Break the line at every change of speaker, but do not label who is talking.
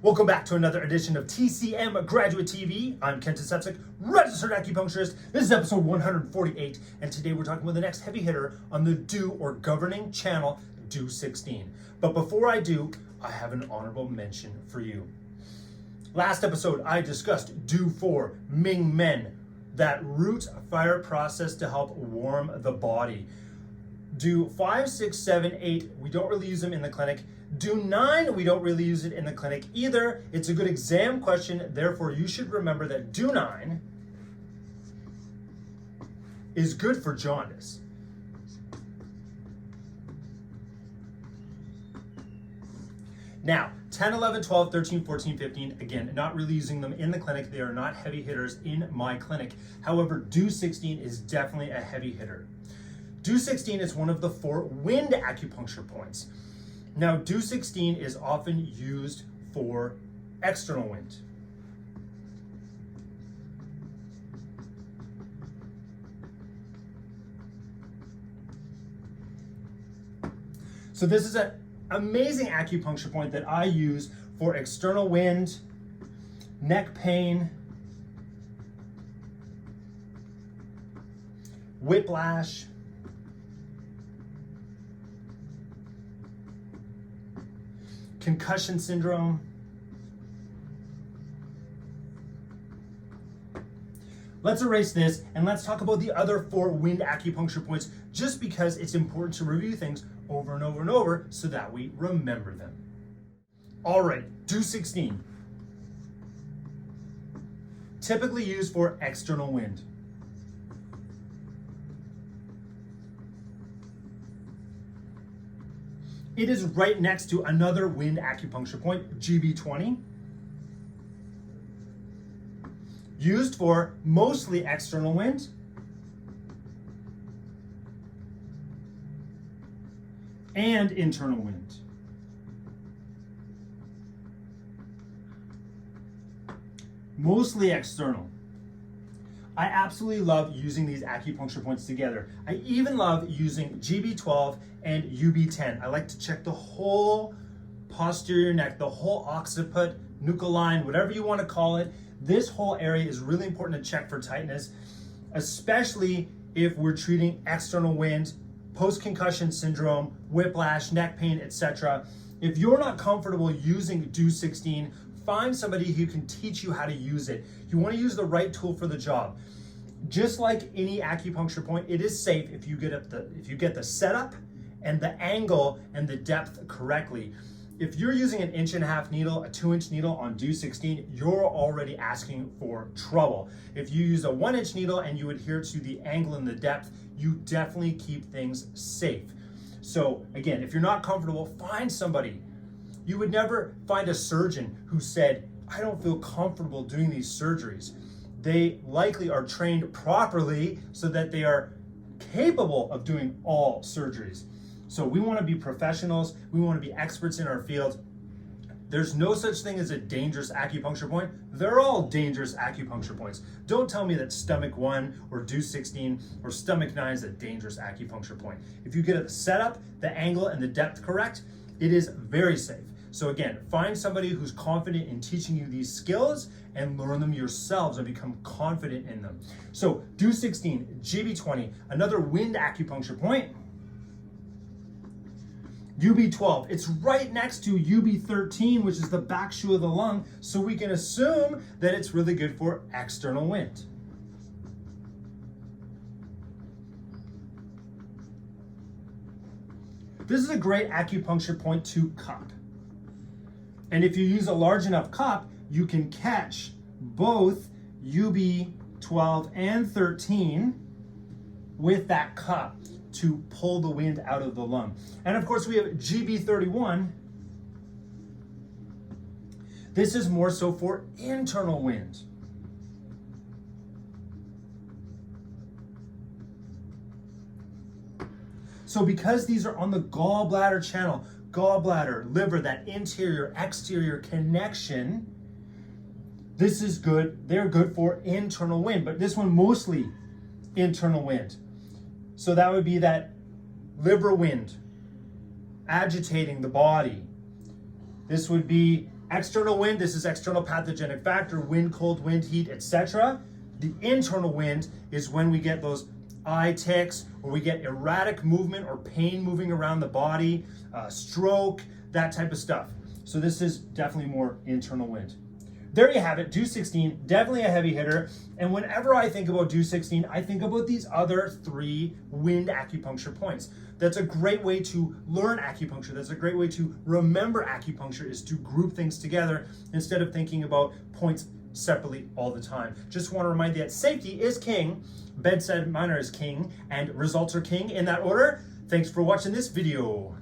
Welcome back to another edition of TCM Graduate TV. I'm Kenton Sepsic, registered acupuncturist. This is episode 148, and today we're talking about the next heavy hitter on the DU or governing channel, DU16. But before I do, I have an honorable mention for you. Last episode, I discussed DU4 Ming Men, that root fire process to help warm the body. DU5, 6, 7, 8, we don't really use them in the clinic. DU9, we don't really use it in the clinic either. It's a good exam question, therefore you should remember that DU9 is good for jaundice. Now, 10, 11, 12, 13, 14, 15, again, not really using them in the clinic. They are not heavy hitters in my clinic. However, DU16 is definitely a heavy hitter. DU16 is one of the 4 wind acupuncture points. Now, DU16 is often used for external wind. So this is an amazing acupuncture point that I use for external wind, neck pain, whiplash, concussion syndrome. Let's erase this and let's talk about the other 4 wind acupuncture points, just because it's important to review things over and over and over so that we remember them. All right, DU16. Typically used for external wind. It is right next to another wind acupuncture point, GB20. Used for mostly external wind. And internal wind. Mostly external. I absolutely love using these acupuncture points together. I even love using GB12 and UB10. I like to check the whole posterior neck, the whole occiput, nuchal line, whatever you want to call it. This whole area is really important to check for tightness, especially if we're treating external wind, post-concussion syndrome, whiplash, neck pain, etc. If you're not comfortable using DU16, find somebody who can teach you how to use it. You want to use the right tool for the job. Just like any acupuncture point, it is safe if you get the setup and the angle and the depth correctly. If you're using an 1.5-inch needle, a 2-inch needle on DU16, you're already asking for trouble. If you use a 1-inch needle and you adhere to the angle and the depth, you definitely keep things safe. So again, if you're not comfortable, find somebody. You would never find a surgeon who said, I don't feel comfortable doing these surgeries. They likely are trained properly so that they are capable of doing all surgeries. So we want to be professionals. We want to be experts in our field. There's no such thing as a dangerous acupuncture point. They're all dangerous acupuncture points. Don't tell me that stomach 1 or DU16 or stomach 9 is a dangerous acupuncture point. If you get the setup, the angle, and the depth correct, it is very safe. So again, find somebody who's confident in teaching you these skills and learn them yourselves and become confident in them. So DU16, GB20, another wind acupuncture point. UB12, it's right next to UB13, which is the back shoe of the lung, so we can assume that it's really good for external wind. This is a great acupuncture point to cup. And if you use a large enough cup, you can catch both UB12 and 13 with that cup to pull the wind out of the lung. And of course we have GB31. This is more so for internal wind. So because these are on the gallbladder channel, gallbladder, liver, that interior, exterior connection, this is good. They're good for internal wind, but this one mostly internal wind. So that would be that liver wind agitating the body. This would be External wind, this is external pathogenic factor, wind, cold wind, heat, etc. The internal wind is when we get those eye ticks, or we get erratic movement or pain moving around the body, stroke, that type of stuff. So this is definitely more internal wind. There you have it, DU16, definitely a heavy hitter. And whenever I think about DU16, I think about these other 3 wind acupuncture points. That's a great way to learn acupuncture. That's a great way to remember acupuncture, is to group things together instead of thinking about points separately all the time. Just want to remind you that safety is king, bedside manner is king, and results are king in that order. Thanks for watching this video.